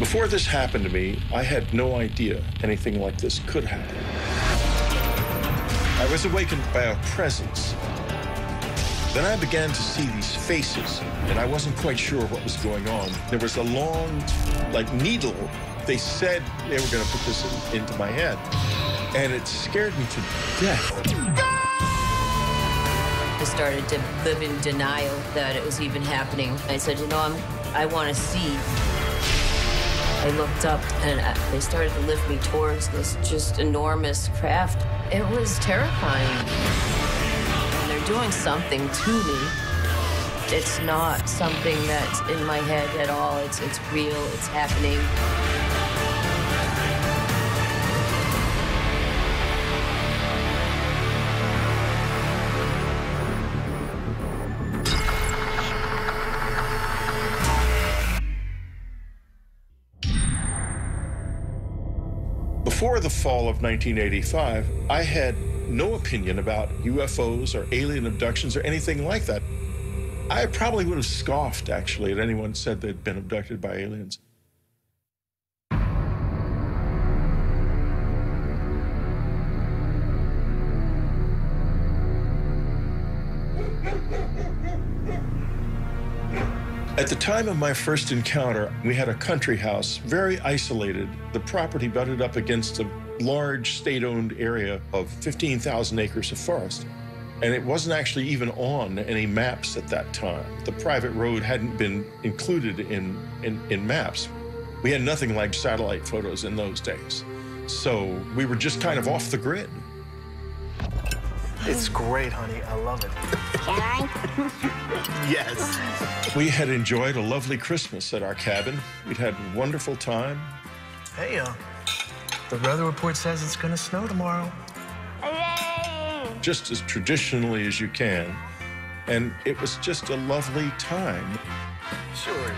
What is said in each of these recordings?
Before this happened to me, I had no idea anything like this could happen. I was awakened by a presence. Then I began to see these faces, and I wasn't quite sure what was going on. There was a long, like, needle. They said they were going to put this into my head, and it scared me to death. I started to live in denial that it was even happening. I said, you know, I want to see. I looked up, and they started to lift me towards this just enormous craft. It was terrifying. And they're doing something to me. It's not something that's in my head at all. It's real. It's happening. Before the fall of 1985, I had no opinion about UFOs or alien abductions or anything like that. I probably would have scoffed, actually, at anyone who said they'd been abducted by aliens. At the time of my first encounter, we had a country house, very isolated. The property butted up against a large state-owned area of 15,000 acres of forest. And it wasn't actually even on any maps at that time. The private road hadn't been included in maps. We had nothing like satellite photos in those days. So we were just kind of off the grid. It's great, honey. I love it. Can I? Yes. We had enjoyed a lovely Christmas at our cabin. We'd had a wonderful time. Hey, the weather report says it's gonna snow tomorrow. Hooray! Just as traditionally as you can. And it was just a lovely time. Sure.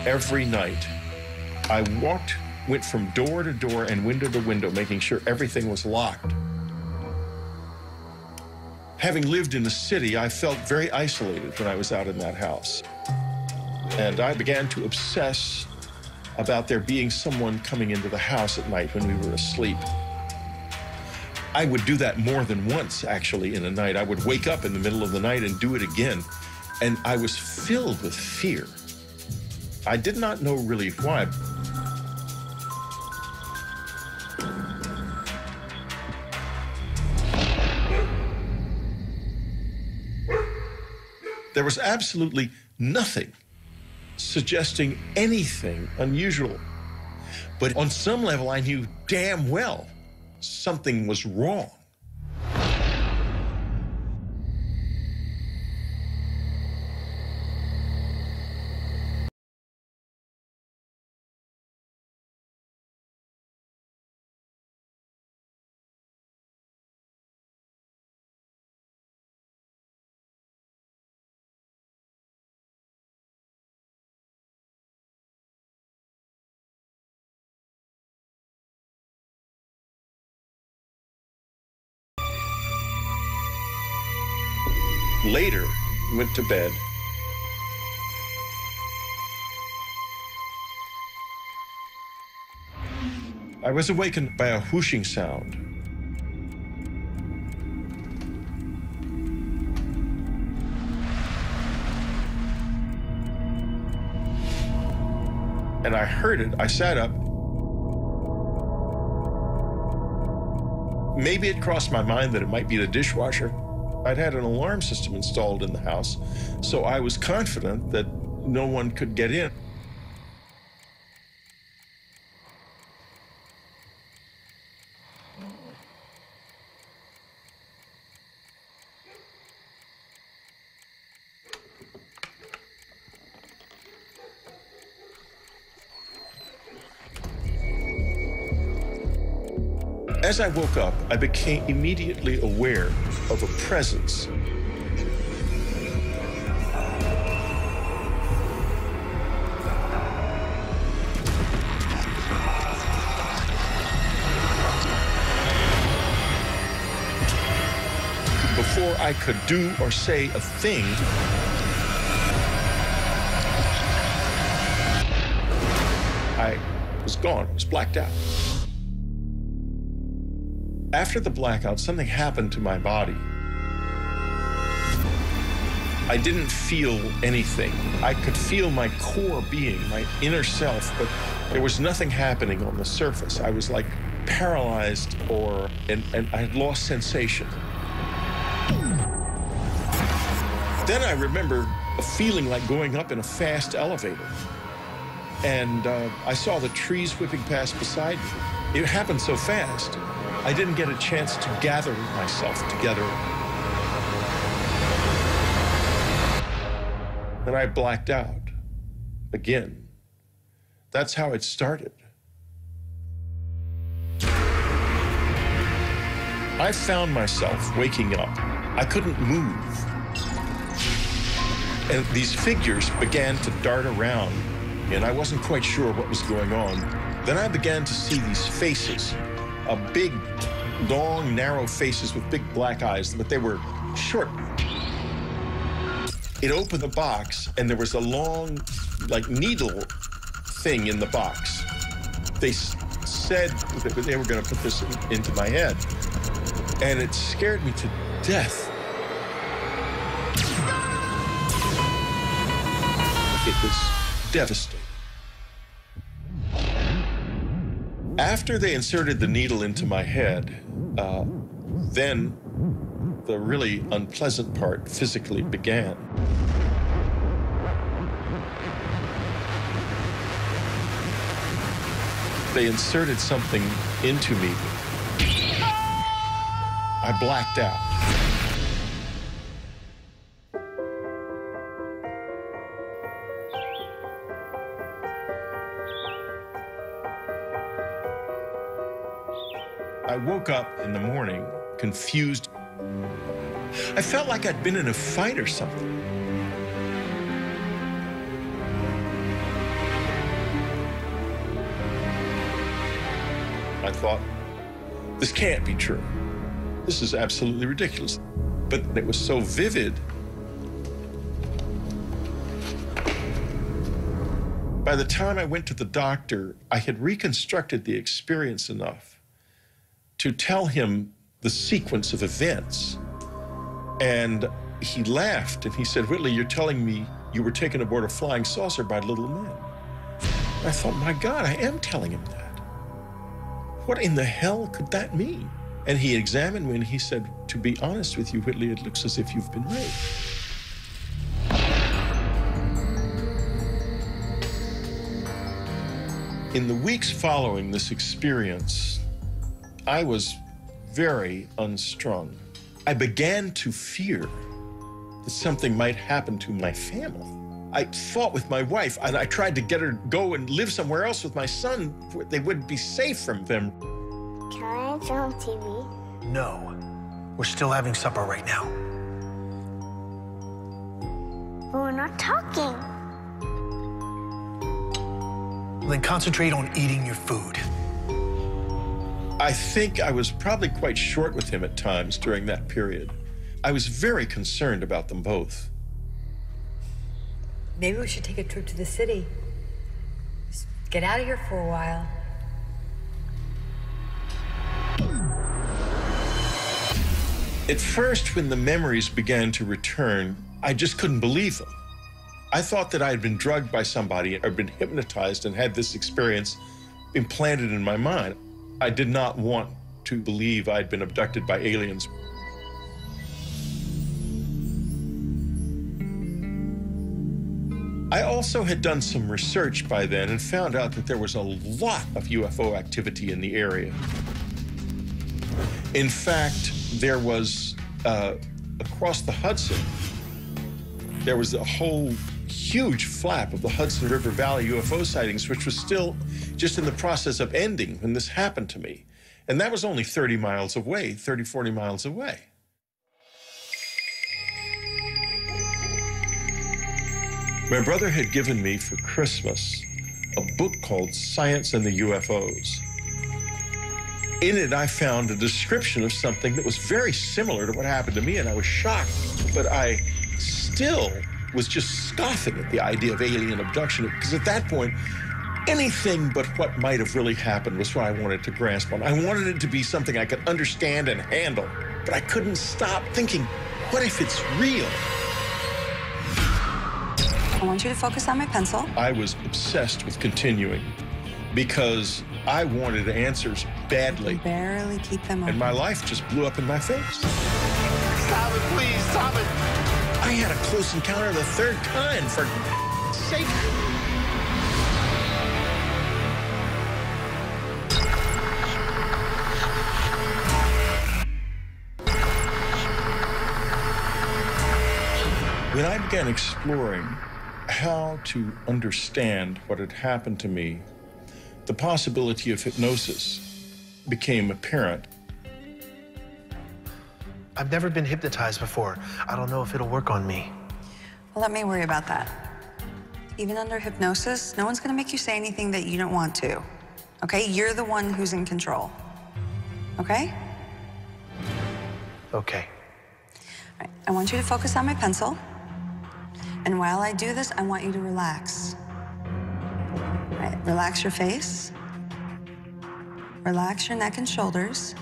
Every night, I went from door to door and window to window, making sure everything was locked. Having lived in the city, I felt very isolated when I was out in that house. And I began to obsess about there being someone coming into the house at night when we were asleep. I would do that more than once, actually, in a night. I would wake up in the middle of the night and do it again. And I was filled with fear. I did not know really why. There was absolutely nothing suggesting anything unusual. But on some level, I knew damn well something was wrong. Later, went to bed. I was awakened by a whooshing sound. And I heard it. I sat up. Maybe it crossed my mind that it might be the dishwasher. I'd had an alarm system installed in the house, so I was confident that no one could get in. As I woke up, I became immediately aware of a presence. before I could do or say a thing, I was gone. I was blacked out. After the blackout, something happened to my body. I didn't feel anything. I could feel my core being, my inner self, but there was nothing happening on the surface. I was like paralyzed and I had lost sensation. Then I remember a feeling like going up in a fast elevator. And I saw the trees whipping past beside me. It happened so fast, I didn't get a chance to gather myself together. Then I blacked out again. That's how it started. I found myself waking up. I couldn't move. And these figures began to dart around, and I wasn't quite sure what was going on. Then I began to see these faces, big, long, narrow faces with big black eyes, but they were short. It opened the box, and there was a long, like, needle thing in the box. They said that they were going to put this into my head, and it scared me to death. It was devastating. After they inserted the needle into my head, then the really unpleasant part physically began. They inserted something into me. I blacked out. I woke up in the morning, confused. I felt like I'd been in a fight or something. I thought, this can't be true. This is absolutely ridiculous. But it was so vivid. By the time I went to the doctor, I had reconstructed the experience enough to tell him the sequence of events. And he laughed and he said, Whitley, you're telling me you were taken aboard a flying saucer by little men. I thought, my God, I am telling him that. What in the hell could that mean? And he examined me and he said, to be honest with you, Whitley, it looks as if you've been raped. In the weeks following this experience, I was very unstrung. I began to fear that something might happen to my family. I fought with my wife, and I tried to get her to go and live somewhere else with my son where they wouldn't be safe from them. Can I turn on TV? No. We're still having supper right now. But we're not talking. Then concentrate on eating your food. I think I was probably quite short with him at times during that period. I was very concerned about them both. Maybe we should take a trip to the city. Just get out of here for a while. At first, when the memories began to return, I just couldn't believe them. I thought that I had been drugged by somebody or been hypnotized and had this experience implanted in my mind. I did not want to believe I'd been abducted by aliens. I also had done some research by then and found out that there was a lot of UFO activity in the area. In fact, there was, across the Hudson, there was a whole huge flap of the Hudson River Valley UFO sightings, which was still just in the process of ending when this happened to me. And that was only 30 miles away, 30, 40 miles away. My brother had given me for Christmas a book called Science and the UFOs. In it, I found a description of something that was very similar to what happened to me, and I was shocked. But I still was just scoffing at the idea of alien abduction, because at that point, anything but what might have really happened was what I wanted to grasp on. I wanted it to be something I could understand and handle, but I couldn't stop thinking, what if it's real? I want you to focus on my pencil. I was obsessed with continuing because I wanted answers badly. Barely keep them open. And my life just blew up in my face. Stop it, please, stop it. I had a close encounter of the third kind, for sake. When I began exploring how to understand what had happened to me, the possibility of hypnosis became apparent. I've never been hypnotized before. I don't know if it'll work on me. Well, let me worry about that. Even under hypnosis, no one's gonna make you say anything that you don't want to. Okay? You're the one who's in control. Okay? Okay. All right. I want you to focus on my pencil. And while I do this, I want you to relax. All right, relax your face. Relax your neck and shoulders.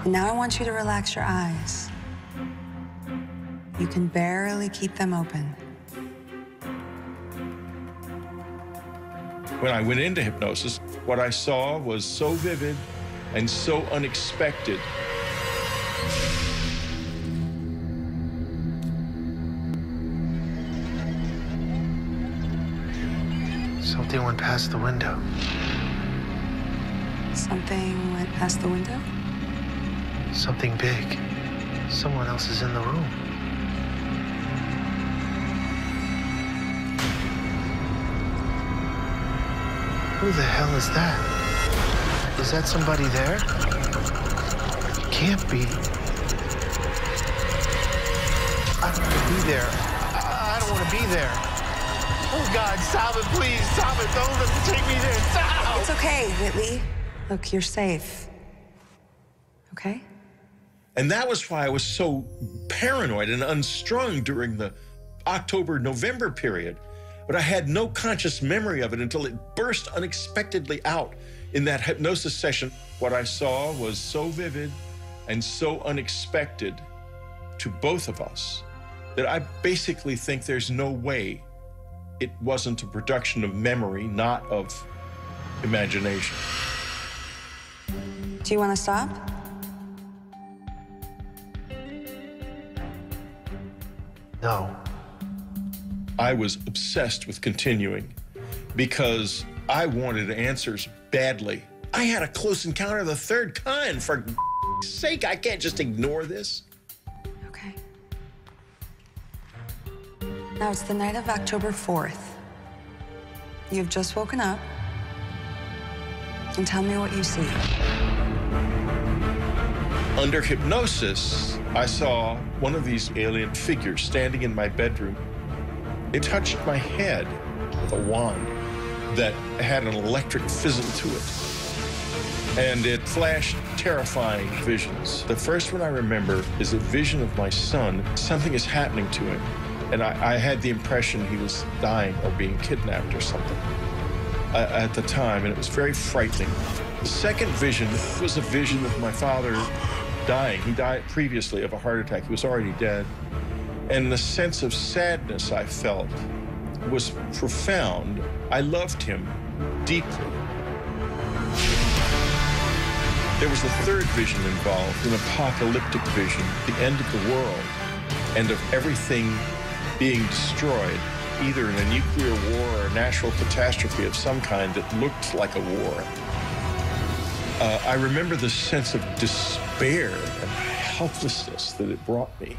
And now I want you to relax your eyes. You can barely keep them open. When I went into hypnosis, what I saw was so vivid and so unexpected. Something went past the window. Something went past the window? Something big. Someone else is in the room. Who the hell is that? Is that somebody there? It can't be. I don't want to be there. I don't want to be there. Oh, God, stop it, please. Stop it. Don't let me take me there. Stop! It's okay, Whitley. Look, you're safe. Okay? And that was why I was so paranoid and unstrung during the October-November period. But I had no conscious memory of it until it burst unexpectedly out in that hypnosis session. What I saw was so vivid and so unexpected to both of us that I basically think there's no way it wasn't a production of memory, not of imagination. Do you want to stop? No. I was obsessed with continuing because I wanted answers badly. I had a close encounter of the third kind. For sake, I can't just ignore this. Okay. Now it's the night of October 4th. You've just woken up. And tell me what you see. Under hypnosis, I saw one of these alien figures standing in my bedroom. It touched my head with a wand that had an electric fizzle to it. And it flashed terrifying visions. The first one I remember is a vision of my son. Something is happening to him. And I had the impression he was dying or being kidnapped or something at the time, and it was very frightening. The second vision was a vision of my father dying. He died previously of a heart attack. He was already dead. And the sense of sadness I felt was profound. I loved him deeply. There was a third vision involved, an apocalyptic vision, the end of the world and of everything being destroyed, either in a nuclear war or a natural catastrophe of some kind that looked like a war. I remember the sense of despair and helplessness that it brought me.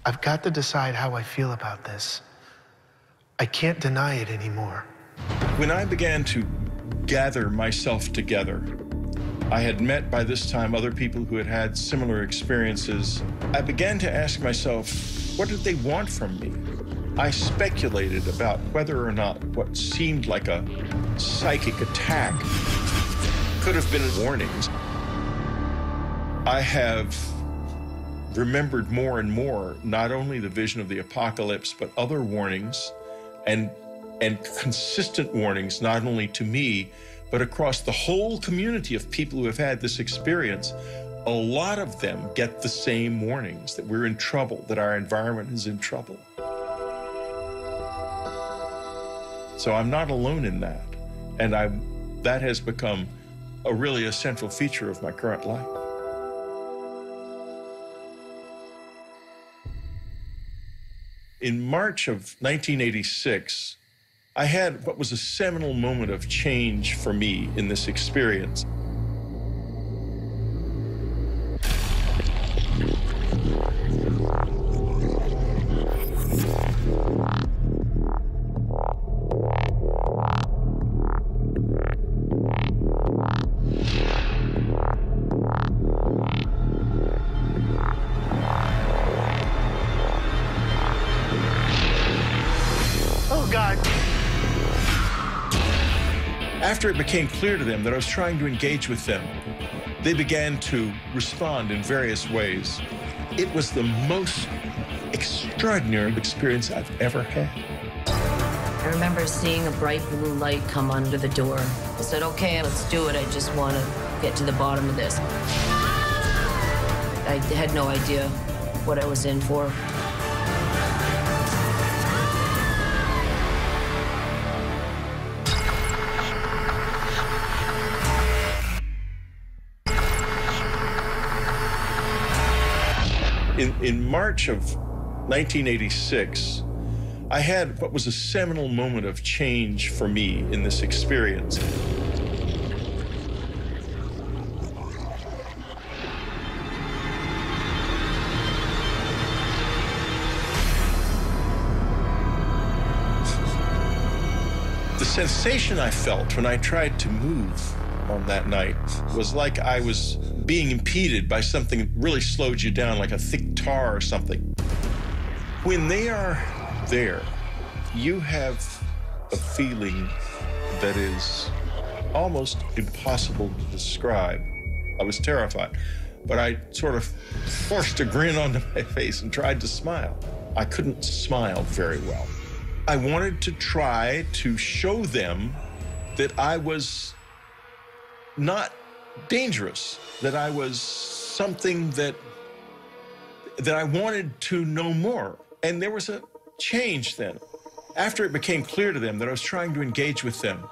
I've got to decide how I feel about this. I can't deny it anymore. When I began to gather myself together, I had met by this time other people who had had similar experiences. I began to ask myself, what did they want from me? I speculated about whether or not what seemed like a psychic attack could have been warnings. I have remembered more and more not only the vision of the apocalypse, but other warnings and consistent warnings, not only to me, but across the whole community of people who have had this experience. A lot of them get the same warnings, that we're in trouble, that our environment is in trouble. So I'm not alone in that. And that has become a really essential feature of my current life. In March of 1986, I had what was a seminal moment of change for me in this experience. Oh, God. After it became clear to them that I was trying to engage with them, they began to respond in various ways. It was the most extraordinary experience I've ever had. I remember seeing a bright blue light come under the door. I said, okay, let's do it. I just want to get to the bottom of this. I had no idea what I was in for. In March of 1986, I had what was a seminal moment of change for me in this experience. The sensation I felt when I tried to move on that night was like I was being impeded by something that really slowed you down, like a thick tar or something. When they are there, you have a feeling that is almost impossible to describe. I was terrified, but I sort of forced a grin onto my face and tried to smile. I couldn't smile very well. I wanted to try to show them that I was not dangerous, that I was something that I wanted to know more. And there was a change then. After it became clear to them that I was trying to engage with them,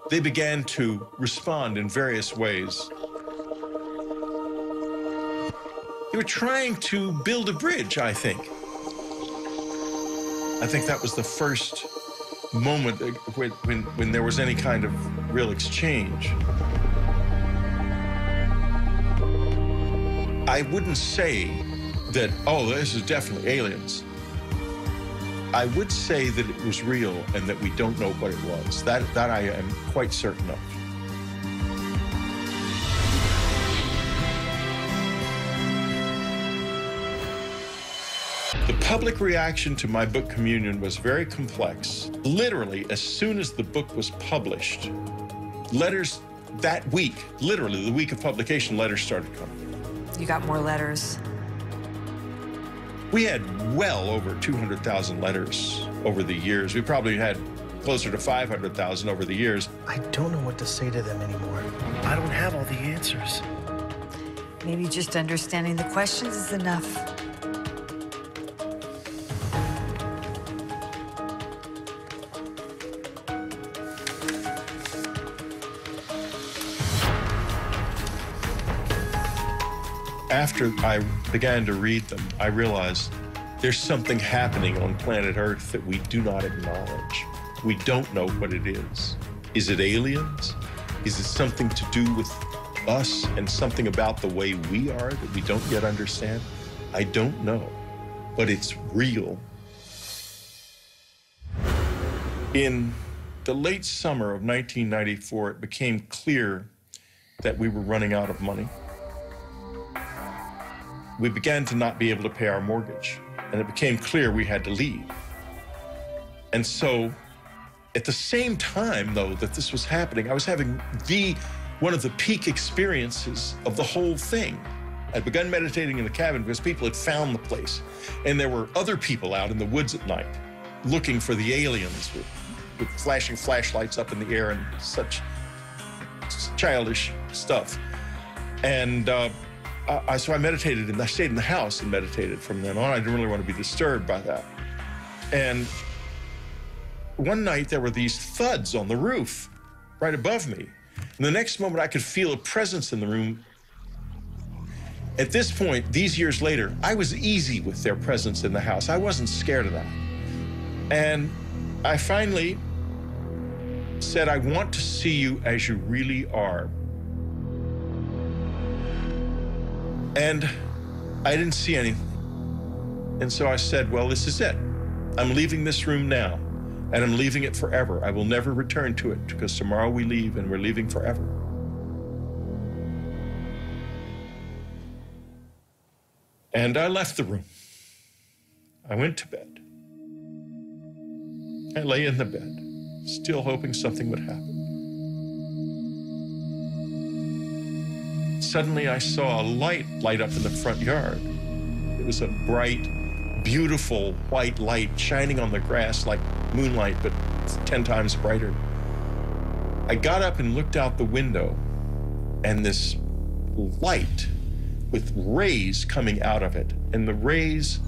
they began to respond in various ways. They were trying to build a bridge, I think. I think that was the first moment when there was any kind of real exchange. I wouldn't say that, oh, this is definitely aliens. I would say that it was real and that we don't know what it was. That I am quite certain of. The public reaction to my book Communion was very complex. Literally, as soon as the book was published, letters that week, literally the week of publication, letters started coming. You got more letters. We had well over 200,000 letters over the years. We probably had closer to 500,000 over the years. I don't know what to say to them anymore. I don't have all the answers. Maybe just understanding the questions is enough. After I began to read them, I realized there's something happening on planet Earth that we do not acknowledge. We don't know what it is. Is it aliens? Is it something to do with us and something about the way we are that we don't yet understand? I don't know, but it's real. In the late summer of 1994, it became clear that we were running out of money. We began to not be able to pay our mortgage, and it became clear we had to leave. And so, at the same time, though, that this was happening, I was having one of the peak experiences of the whole thing. I'd begun meditating in the cabin because people had found the place, and there were other people out in the woods at night looking for the aliens with flashing flashlights up in the air and such childish stuff. And so I meditated, and I stayed in the house and meditated from then on. I didn't really want to be disturbed by that. And one night there were these thuds on the roof right above me. And the next moment I could feel a presence in the room. At this point, these years later, I was easy with their presence in the house. I wasn't scared of that. And I finally said, I want to see you as you really are. And I didn't see anything. And so I said, well, this is it. I'm leaving this room now, and I'm leaving it forever. I will never return to it, because tomorrow we leave, and we're leaving forever. And I left the room. I went to bed. I lay in the bed, still hoping something would happen. Suddenly I saw a light light up in the front yard. It was a bright, beautiful white light shining on the grass like moonlight, but 10 times brighter. I got up and looked out the window, and this light with rays coming out of it, and the rays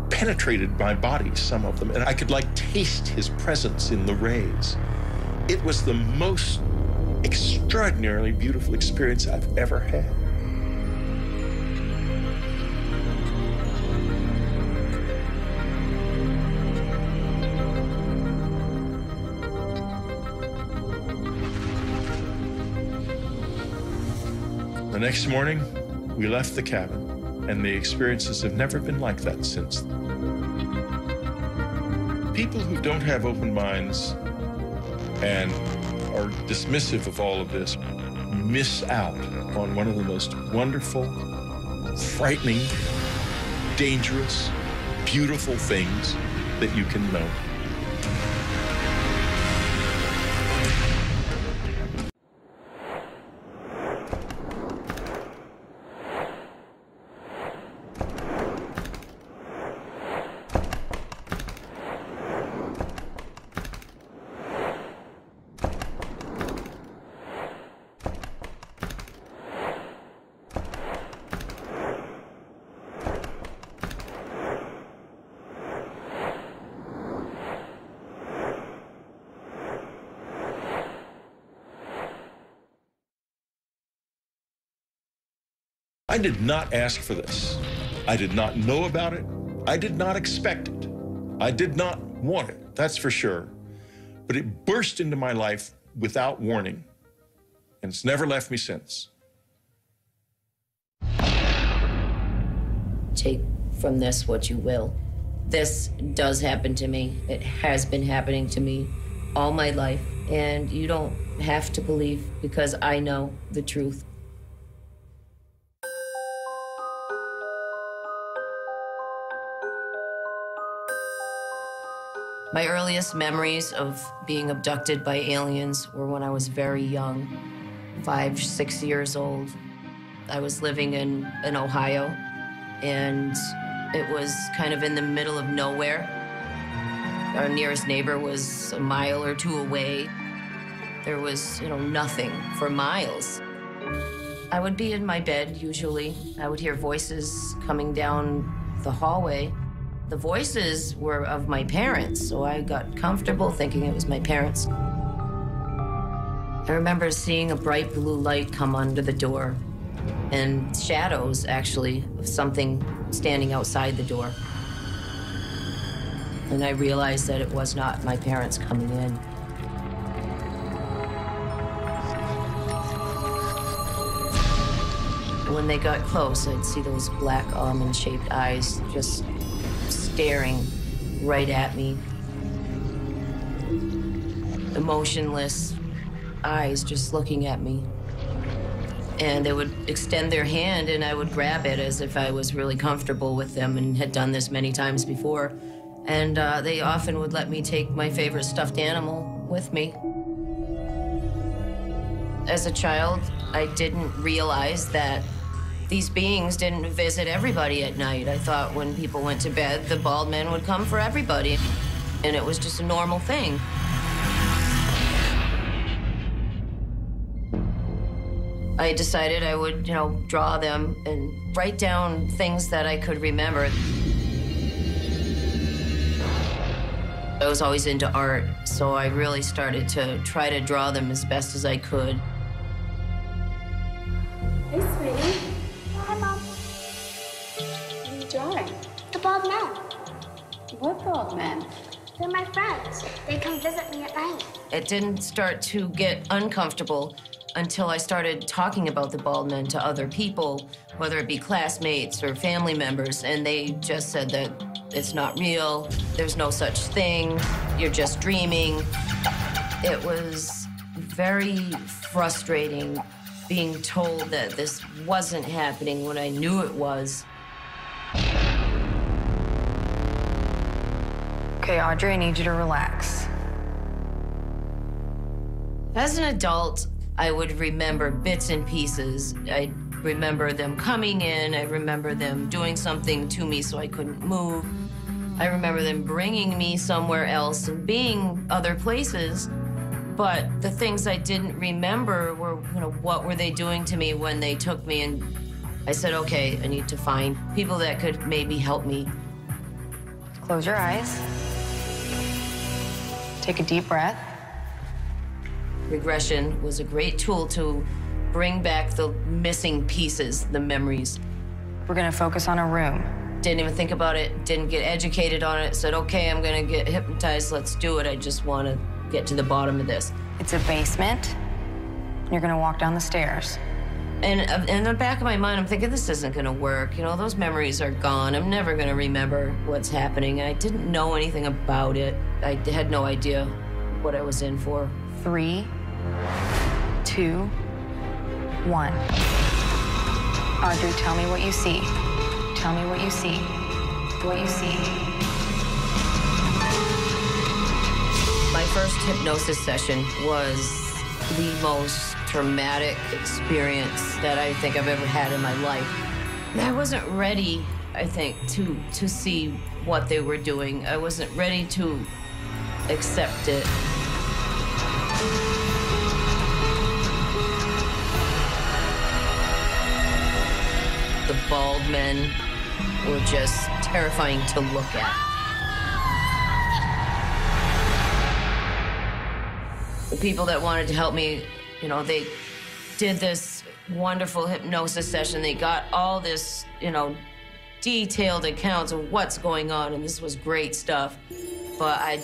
penetrated my body, some of them, and I could like taste his presence in the rays. It was the most extraordinarily beautiful experience I've ever had. The next morning, we left the cabin, and the experiences have never been like that since then. People who don't have open minds and are dismissive of all of this miss out on one of the most wonderful, frightening, dangerous, beautiful things that you can know. I did not ask for this. I did not know about it. I did not expect it. I did not want it, that's for sure. But it burst into my life without warning, and it's never left me since. Take from this what you will. This does happen to me. It has been happening to me all my life, and you don't have to believe, because I know the truth. My earliest memories of being abducted by aliens were when I was very young, 5, 6 years old. I was living in Ohio, and it was kind of in the middle of nowhere. Our nearest neighbor was a mile or two away. There was, nothing for miles. I would be in my bed, usually. I would hear voices coming down the hallway. The voices were of my parents, so I got comfortable thinking it was my parents. I remember seeing a bright blue light come under the door, and shadows, actually, of something standing outside the door. And I realized that it was not my parents coming in. When they got close, I'd see those black almond-shaped eyes just staring right at me. Emotionless eyes just looking at me. And they would extend their hand and I would grab it as if I was really comfortable with them and had done this many times before. And they often would let me take my favorite stuffed animal with me. As a child, I didn't realize that these beings didn't visit everybody at night. I thought when people went to bed, the bald men would come for everybody. And it was just a normal thing. I decided I would, draw them and write down things that I could remember. I was always into art, so I really started to try to draw them as best as I could. Hey, sweetie. Hi, Mom. What are you drawing? The bald men. What bald men? They're my friends. They come visit me at night. It didn't start to get uncomfortable until I started talking about the bald men to other people, whether it be classmates or family members, and they just said that it's not real, there's no such thing, you're just dreaming. It was very frustrating being told that this wasn't happening when I knew it was. Okay, Audrey, I need you to relax. As an adult, I would remember bits and pieces. I remember them coming in. I remember them doing something to me so I couldn't move. I remember them bringing me somewhere else and being other places. But the things I didn't remember were, what were they doing to me when they took me? And I said, okay, I need to find people that could maybe help me. Close your eyes. Take a deep breath. Regression was a great tool to bring back the missing pieces, the memories. We're gonna focus on a room. Didn't even think about it, didn't get educated on it, said, okay, I'm gonna get hypnotized, let's do it. I just wanna get to the bottom of this. It's a basement. You're gonna walk down the stairs. And in the back of my mind, I'm thinking, this isn't gonna work. Those memories are gone. I'm never gonna remember what's happening. I didn't know anything about it. I had no idea what I was in for. 3, 2, 1. Audrey, tell me what you see. Tell me what you see. What you see. My first hypnosis session was the most traumatic experience that I think I've ever had in my life. I wasn't ready, I think, to see what they were doing. I wasn't ready to accept it. The bald men were just terrifying to look at. The people that wanted to help me, they did this wonderful hypnosis session. They got all this, detailed accounts of what's going on, and this was great stuff. But I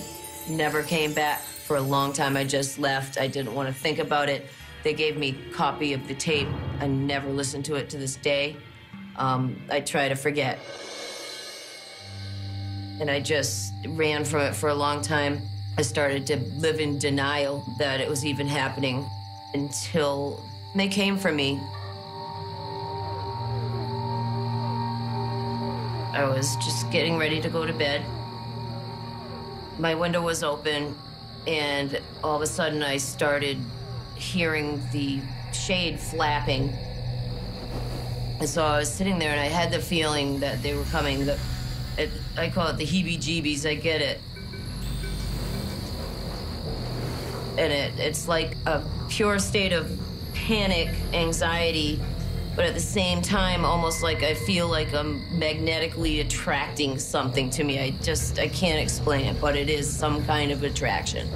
never came back for a long time. I just left. I didn't want to think about it. They gave me a copy of the tape. I never listened to it to this day. I try to forget. And I just ran from it for a long time. I started to live in denial that it was even happening until they came for me. I was just getting ready to go to bed. My window was open, and all of a sudden I started hearing the shade flapping. And so I was sitting there, and I had the feeling that they were coming. I call it the heebie-jeebies. I get it. And it's like a pure state of panic, anxiety, but at the same time, almost like I feel like I'm magnetically attracting something to me. I can't explain it, but it is some kind of attraction.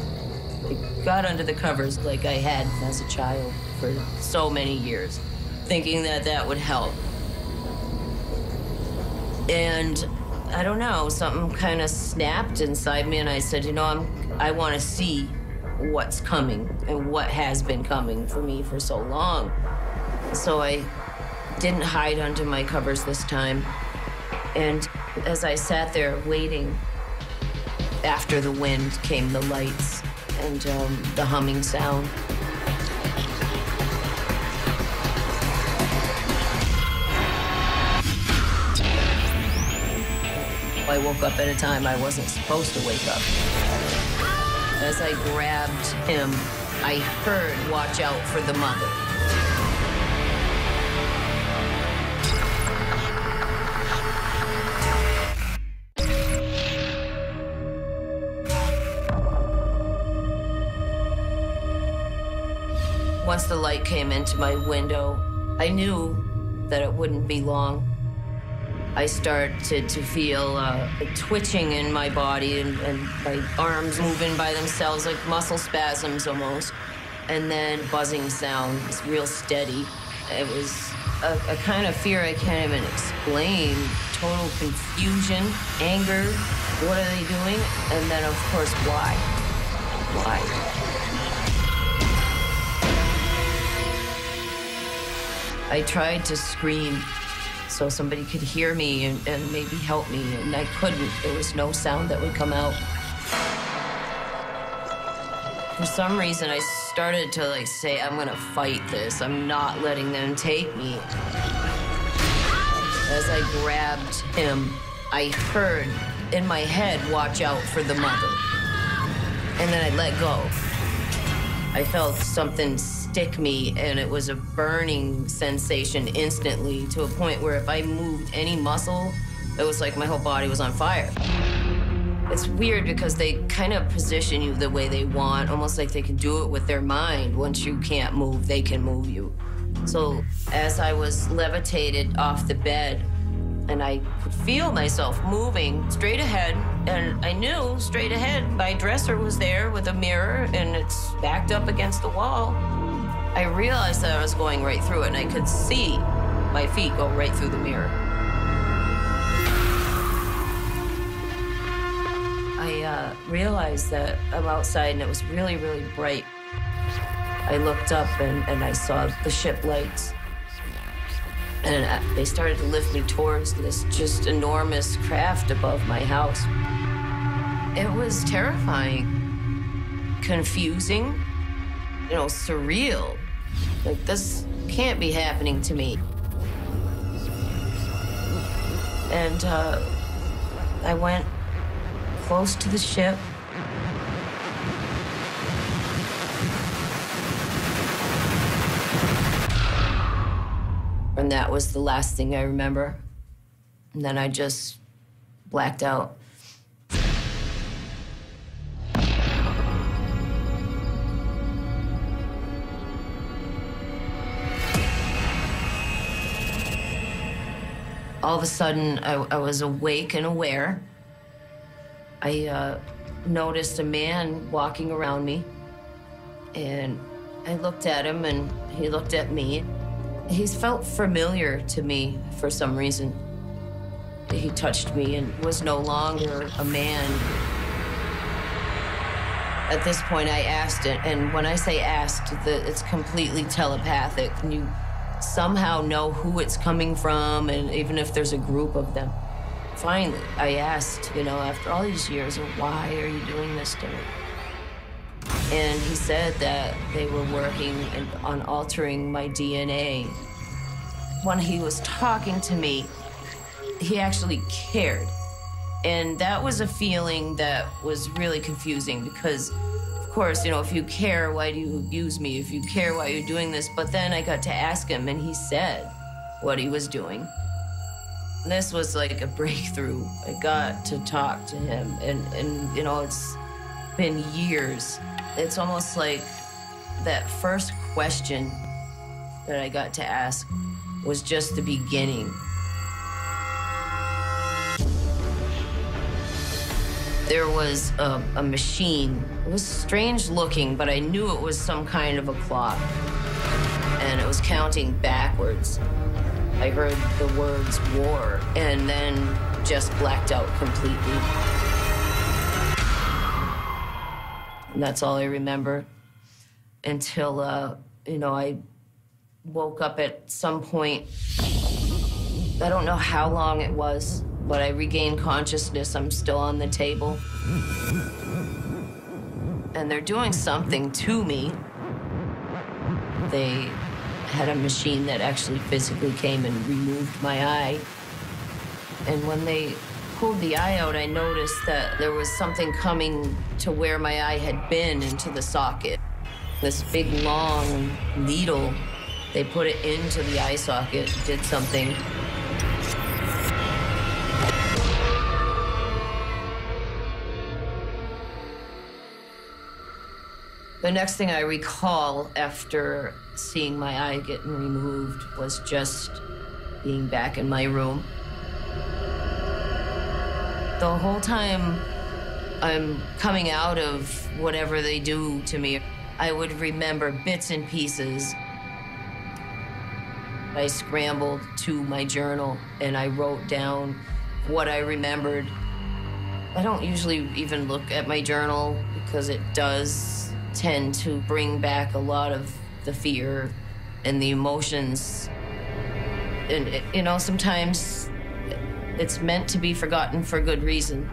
I got under the covers like I had as a child for so many years, thinking that that would help. And I don't know, something kind of snapped inside me, and I said, I want to see what's coming and what has been coming for me for so long. So I didn't hide under my covers this time. And as I sat there waiting, after the wind came the lights and the humming sound. I woke up at a time I wasn't supposed to wake up. As I grabbed him, I heard, "Watch out for the mother." Once the light came into my window, I knew that it wouldn't be long. I started to feel a twitching in my body and my arms moving by themselves, like muscle spasms almost. And then buzzing sound was real steady. It was a kind of fear I can't even explain. Total confusion, anger, what are they doing? And then, of course, why? Why? I tried to scream so somebody could hear me and maybe help me, and I couldn't. There was no sound that would come out. For some reason, I started to say, I'm gonna fight this. I'm not letting them take me. As I grabbed him, I heard in my head, "Watch out for the mother." And then I let go. I felt something stick me, and it was a burning sensation instantly, to a point where if I moved any muscle, it was like my whole body was on fire. It's weird because they kind of position you the way they want, almost like they can do it with their mind. Once you can't move, they can move you. So as I was levitated off the bed, and I could feel myself moving straight ahead, and I knew straight ahead my dresser was there with a mirror, and it's backed up against the wall. I realized that I was going right through it, and I could see my feet go right through the mirror. I realized that I'm outside, and it was really, really bright. I looked up, and I saw the ship lights. And they started to lift me towards this just enormous craft above my house. It was terrifying, confusing, surreal. Like, this can't be happening to me. And I went close to the ship. And that was the last thing I remember. And then I just blacked out. All of a sudden, I was awake and aware. I noticed a man walking around me, and I looked at him, and he looked at me. He felt familiar to me for some reason. He touched me and was no longer a man. At this point, I asked it, and when I say asked, it's completely telepathic. And you somehow know who it's coming from, and even if there's a group of them. Finally, I asked, after all these years, why are you doing this to me? And he said that they were working on altering my DNA. When he was talking to me, he actually cared. And that was a feeling that was really confusing because, of course, if you care, why do you abuse me? If you care, why are you doing this? But then I got to ask him, and he said what he was doing. This was like a breakthrough. I got to talk to him, and it's been years. It's almost like that first question that I got to ask was just the beginning. There was a machine. It was strange looking, but I knew it was some kind of a clock. And it was counting backwards. I heard the words war, and then just blacked out completely. And that's all I remember until, I woke up at some point. I don't know how long it was, but I regained consciousness. I'm still on the table. And they're doing something to me. They had a machine that actually physically came and removed my eye. And when they pulled the eye out, I noticed that there was something coming to where my eye had been into the socket. This big, long needle, they put it into the eye socket, did something. The next thing I recall after seeing my eye getting removed was just being back in my room. The whole time I'm coming out of whatever they do to me, I would remember bits and pieces. I scrambled to my journal and I wrote down what I remembered. I don't usually even look at my journal because it does tend to bring back a lot of the fear and the emotions. And, you know, sometimes it's meant to be forgotten for good reason.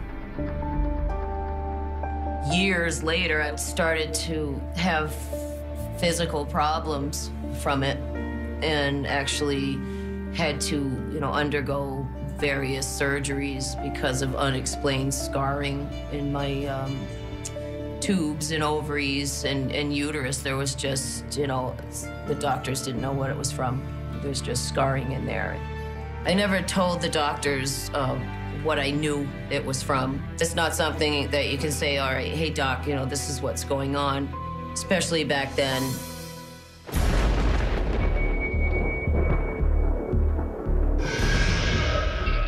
Years later, I started to have physical problems from it and actually had to, you know, undergo various surgeries because of unexplained scarring in my tubes and ovaries and uterus. There was just, you know, the doctors didn't know what it was from. There's just scarring in there. I never told the doctors what I knew it was from. It's not something that you can say, all right, hey doc, you know, this is what's going on, especially back then.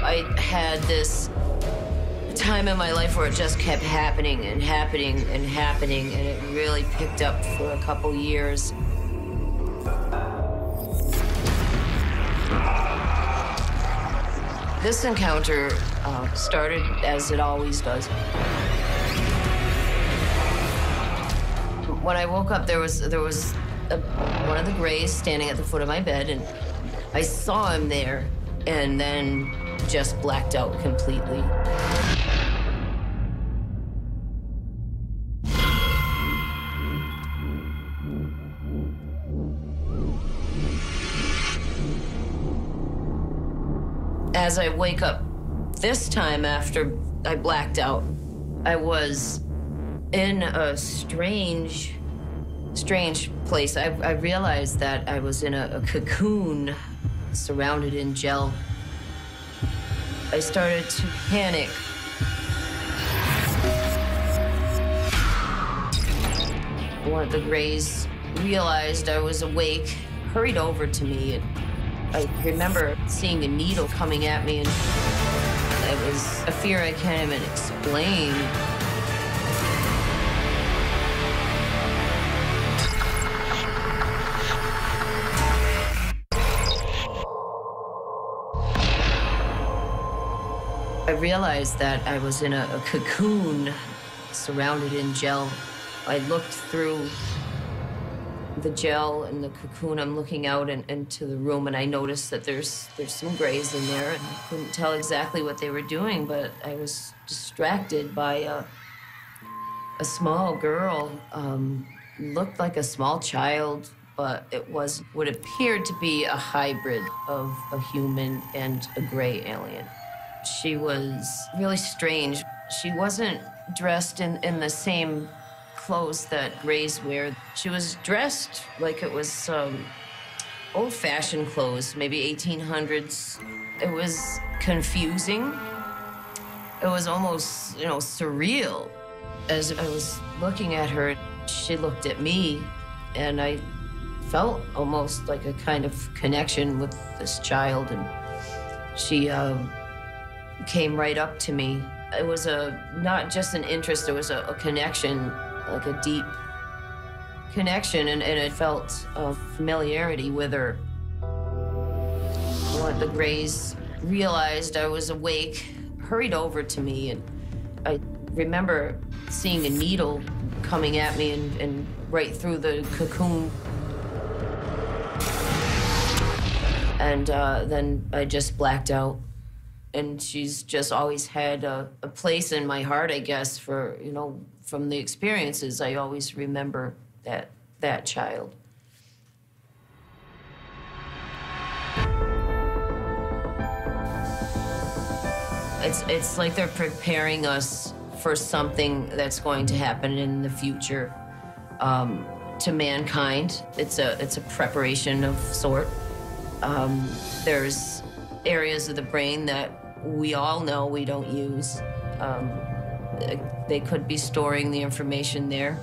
I had this time in my life where it just kept happening and happening and happening, and it really picked up for a couple years. This encounter started as it always does. When I woke up, there was one of the Greys standing at the foot of my bed, and I saw him there, and then just blacked out completely. As I wake up this time after I blacked out, I was in a strange place. I realized that I was in a cocoon surrounded in gel. I started to panic. One of the Greys realized I was awake, hurried over to me, and I remember seeing a needle coming at me, and it was a fear I can't even explain. I realized that I was in a cocoon surrounded in gel. I looked through the gel and the cocoon. I'm looking out into the room, and I noticed that there's some Greys in there, and I couldn't tell exactly what they were doing, but I was distracted by a small girl. Looked like a small child, but it was what appeared to be a hybrid of a human and a Grey alien. She was really strange. She wasn't dressed in the same clothes that Greys wear. She was dressed like it was old-fashioned clothes, maybe 1800s. It was confusing. It was almost, you know, surreal. As I was looking at her, she looked at me, and I felt almost like a kind of connection with this child, and she came right up to me. It was not just an interest, it was a connection, like a deep connection, and it felt a familiarity with her. One of the Greys realized I was awake, hurried over to me, and I remember seeing a needle coming at me and right through the cocoon. And then I just blacked out. And she's just always had a place in my heart, I guess, for, you know, from the experiences, I always remember that child. It's like they're preparing us for something that's going to happen in the future to mankind. It's a preparation of sort. There's areas of the brain that we all know we don't use. They could be storing the information there.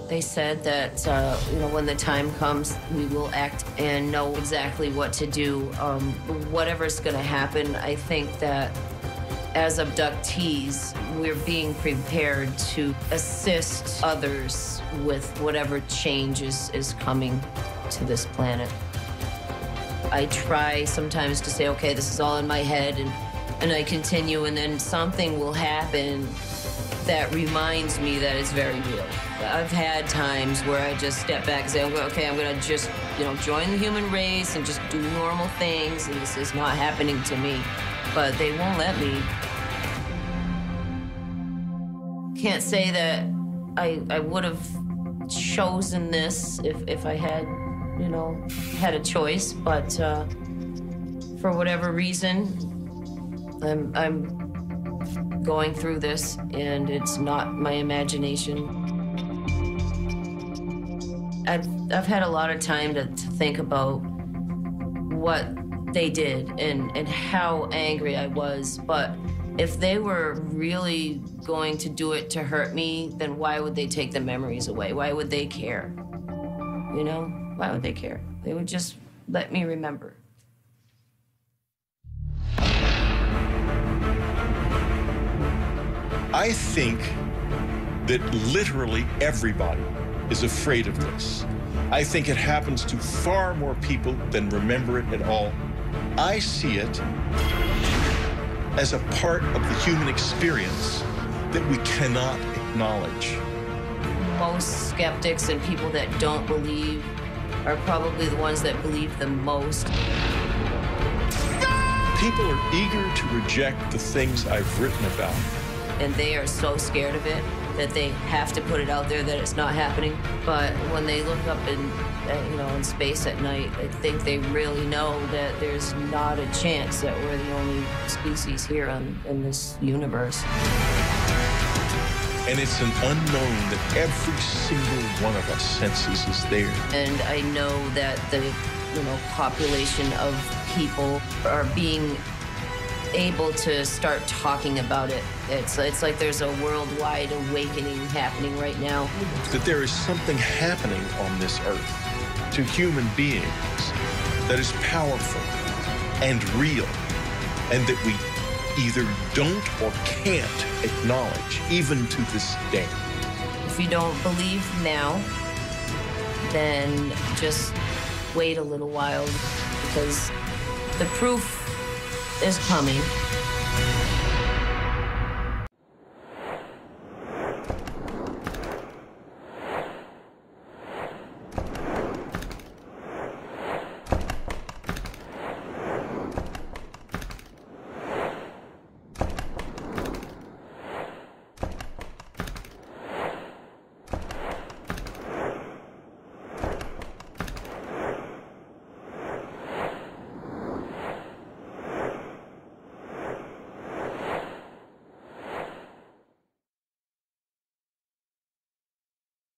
They said that when the time comes, we will act and know exactly what to do. Whatever's going to happen, I think that as abductees, we're being prepared to assist others with whatever change is coming to this planet. I try sometimes to say, okay, this is all in my head, and I continue, and then something will happen that reminds me that it's very real. I've had times where I just step back and say, okay, I'm gonna just, join the human race and just do normal things, and this is not happening to me. But they won't let me. Can't say that I would have chosen this if I had, had a choice, but for whatever reason, I'm going through this, and it's not my imagination. I've had a lot of time to think about what they did and how angry I was, but if they were really going to do it to hurt me, then why would they take the memories away? Why would they care? Why would they care? They would just let me remember. I think that literally everybody is afraid of this. I think it happens to far more people than remember it at all. I see it as a part of the human experience that we cannot acknowledge. Most skeptics and people that don't believe are probably the ones that believe the most. People are eager to reject the things I've written about. And they are so scared of it that they have to put it out there that it's not happening. But when they look up in space at night, I think they really know that there's not a chance that we're the only species here in this universe. And it's an unknown that every single one of us senses is there. And I know that the population of people are being able to start talking about it. It's like there's a worldwide awakening happening right now. That there is something happening on this earth to human beings that is powerful and real, and that we either don't or can't acknowledge, even to this day. If you don't believe now, then just wait a little while, because the proof is coming.